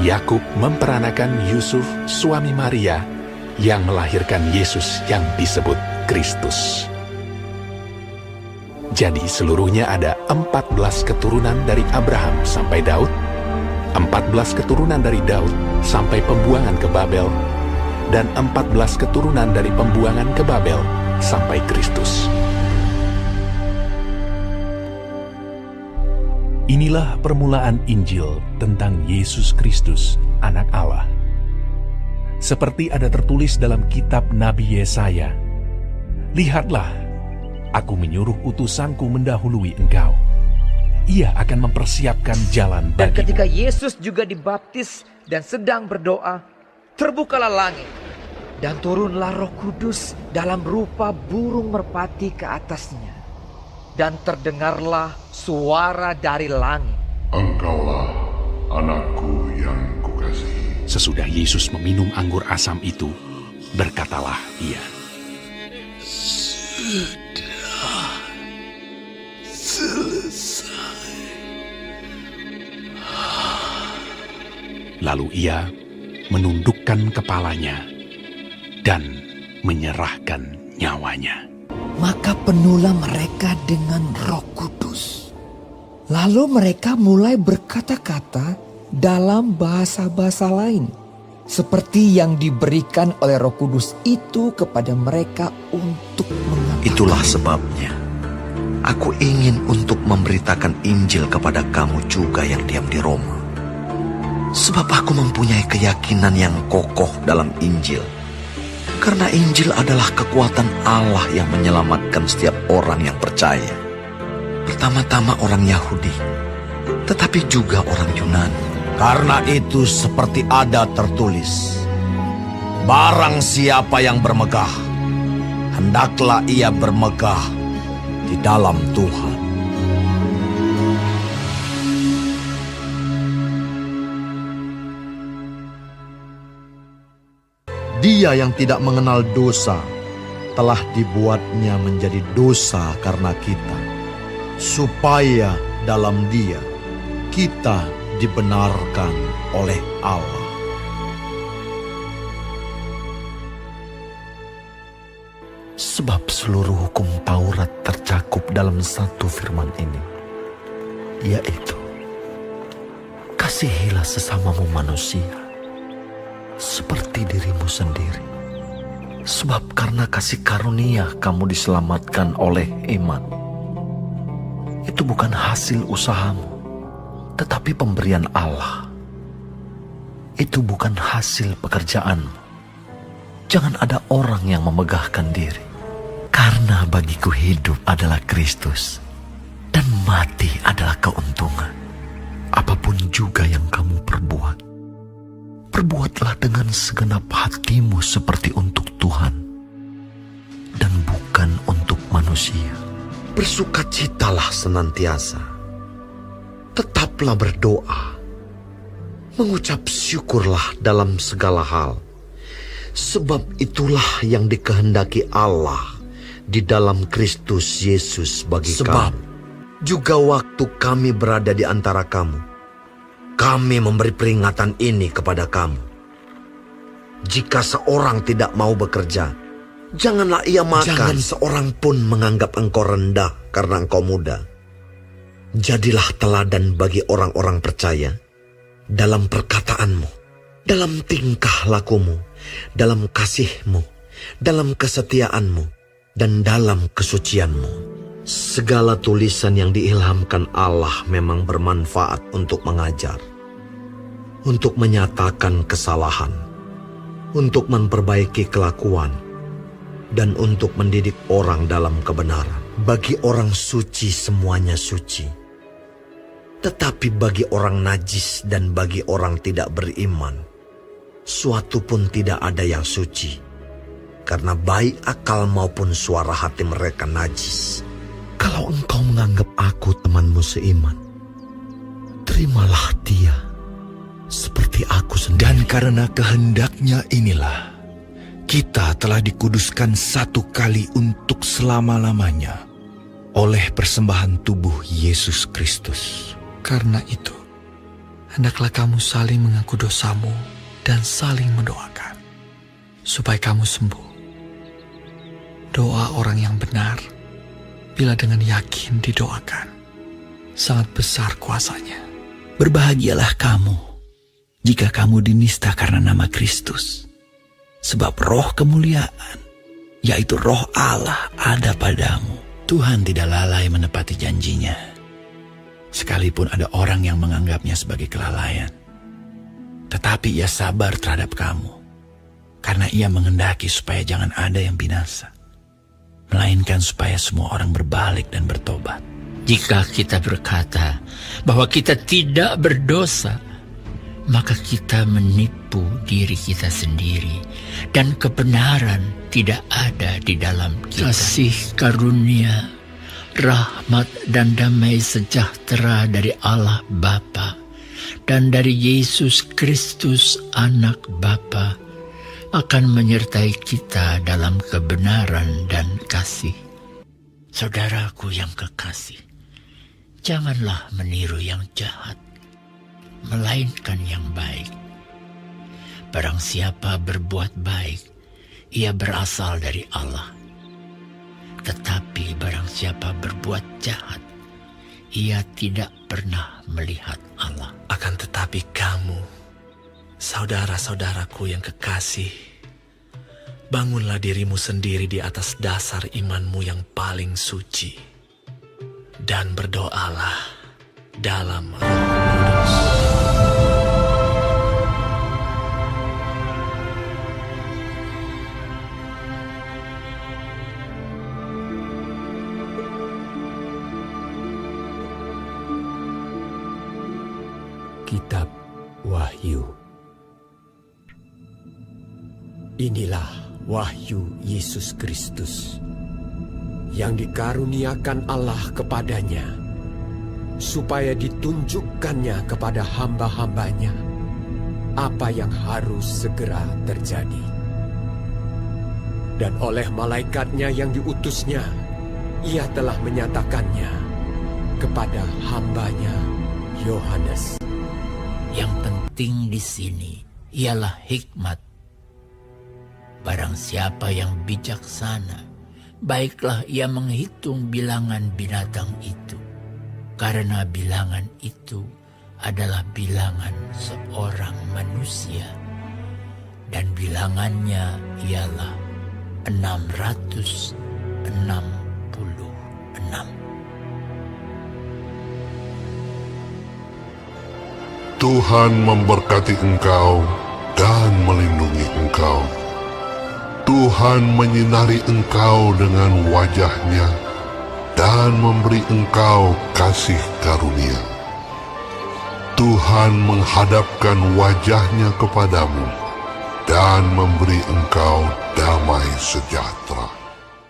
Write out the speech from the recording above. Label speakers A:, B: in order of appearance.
A: Yakub memperanakan Yusuf, suami Maria, yang melahirkan Yesus yang disebut Kristus. Jadi seluruhnya ada 14 keturunan dari Abraham sampai Daud, 14 keturunan dari Daud sampai pembuangan ke Babel, dan 14 keturunan dari pembuangan ke Babel sampai Kristus. Inilah permulaan Injil tentang Yesus Kristus, Anak Allah. Seperti ada tertulis dalam kitab Nabi Yesaya, "Lihatlah, aku menyuruh utusanku mendahului engkau. Ia akan mempersiapkan jalan bagimu."
B: Dan ketika Yesus juga dibaptis dan sedang berdoa, terbukalah langit, dan turunlah Roh Kudus dalam rupa burung merpati ke atasnya. Dan terdengarlah suara dari langit,
C: "Engkaulah anakku yang kukasihi."
A: Sesudah Yesus meminum anggur asam itu, berkatalah ia,
D: "Sudah selesai."
A: Lalu ia menundukkan kepalanya dan menyerahkan nyawanya.
E: Maka penuhlah mereka dengan Roh Kudus. Lalu mereka mulai berkata-kata dalam bahasa-bahasa lain, seperti yang diberikan oleh Roh Kudus itu kepada mereka untuk mengatakan.
D: Itulah sebabnya aku ingin untuk memberitakan Injil kepada kamu juga yang diam di Roma. Sebab aku mempunyai keyakinan yang kokoh dalam Injil. Karena Injil adalah kekuatan Allah yang menyelamatkan setiap orang yang percaya. Pertama-tama orang Yahudi, tetapi juga orang Yunani.
F: Karena itu seperti ada tertulis, "Barang siapa yang bermegah, hendaklah ia bermegah di dalam Tuhan."
G: Dia yang tidak mengenal dosa telah dibuatnya menjadi dosa karena kita, supaya dalam Dia kita dibenarkan oleh Allah.
D: Sebab seluruh hukum Taurat tercakup dalam satu firman ini, yaitu, "Kasihilah sesamamu manusia seperti dirimu sendiri." Sebab karena kasih karunia kamu diselamatkan oleh iman. Itu bukan hasil usahamu, tetapi pemberian Allah. Itu bukan hasil pekerjaanmu. Jangan ada orang yang memegahkan diri. Karena bagiku hidup adalah Kristus, dan mati adalah keuntungan. Apapun juga yang kamu perbuat, perbuatlah dengan segenap hatimu seperti untuk Tuhan, dan bukan untuk manusia.
H: Bersukacitalah senantiasa, tetaplah berdoa, mengucap syukurlah dalam segala hal, sebab itulah yang dikehendaki Allah di dalam Kristus Yesus bagi kamu. Juga waktu kami berada di antara kamu, kami memberi peringatan ini kepada kamu. Jika seorang tidak mau bekerja, janganlah ia makan. Jangan seorang pun menganggap engkau rendah karena engkau muda. Jadilah teladan bagi orang-orang percaya dalam perkataanmu, dalam tingkah lakumu, dalam kasihmu, dalam kesetiaanmu, dan dalam kesucianmu. Segala tulisan yang diilhamkan Allah memang bermanfaat untuk mengajar, untuk menyatakan kesalahan, untuk memperbaiki kelakuan, dan untuk mendidik orang dalam kebenaran. Bagi orang suci semuanya suci, tetapi bagi orang najis dan bagi orang tidak beriman, suatu pun tidak ada yang suci, karena baik akal maupun suara hati mereka najis.
D: Kalau engkau menganggap aku temanmu seiman, terimalah dia seperti aku sendiri.
I: Dan karena kehendaknya inilah, kita telah dikuduskan satu kali untuk selama-lamanya oleh persembahan tubuh Yesus Kristus. Karena itu,
J: hendaklah kamu saling mengaku dosamu dan saling mendoakan, supaya kamu sembuh. Doa orang yang benar, bila dengan yakin didoakan, sangat besar kuasanya.
I: Berbahagialah kamu jika kamu dinista karena nama Kristus, sebab roh kemuliaan, yaitu roh Allah, ada padamu. Tuhan tidak lalai menepati janjinya, sekalipun ada orang yang menganggapnya sebagai kelalaian. Tetapi ia sabar terhadap kamu, karena ia menghendaki supaya jangan ada yang binasa, melainkan supaya semua orang berbalik dan bertobat.
K: Jika kita berkata bahwa kita tidak berdosa, maka kita menipu diri kita sendiri, dan kebenaran tidak ada di dalam kita. Kasih karunia, rahmat dan damai sejahtera dari Allah Bapa dan dari Yesus Kristus Anak Bapa akan menyertai kita dalam kebenaran dan kasih. Saudaraku yang kekasih, janganlah meniru yang jahat, melainkan yang baik. Barang siapa berbuat baik, ia berasal dari Allah. Tetapi barang siapa berbuat jahat, ia tidak pernah melihat Allah.
L: Akan tetapi kamu, saudara-saudaraku yang kekasih, bangunlah dirimu sendiri di atas dasar imanmu yang paling suci, dan berdoalah dalam Roh Kudus.
M: Kitab Wahyu. Inilah wahyu Yesus Kristus yang dikaruniakan Allah kepadanya, supaya ditunjukkannya kepada hamba-hambanya apa yang harus segera terjadi. Dan oleh malaikatnya yang diutusnya, ia telah menyatakannya kepada hambanya Yohanes.
K: Yang penting di sini ialah hikmat. Barang siapa yang bijaksana, baiklah ia menghitung bilangan binatang itu, karena bilangan itu adalah bilangan seorang manusia, dan bilangannya ialah 666.
C: Tuhan memberkati engkau dan melindungi engkau. Tuhan menyinari engkau dengan wajah-Nya dan memberi engkau kasih karunia. Tuhan menghadapkan wajah-Nya kepadamu dan memberi engkau damai sejahtera.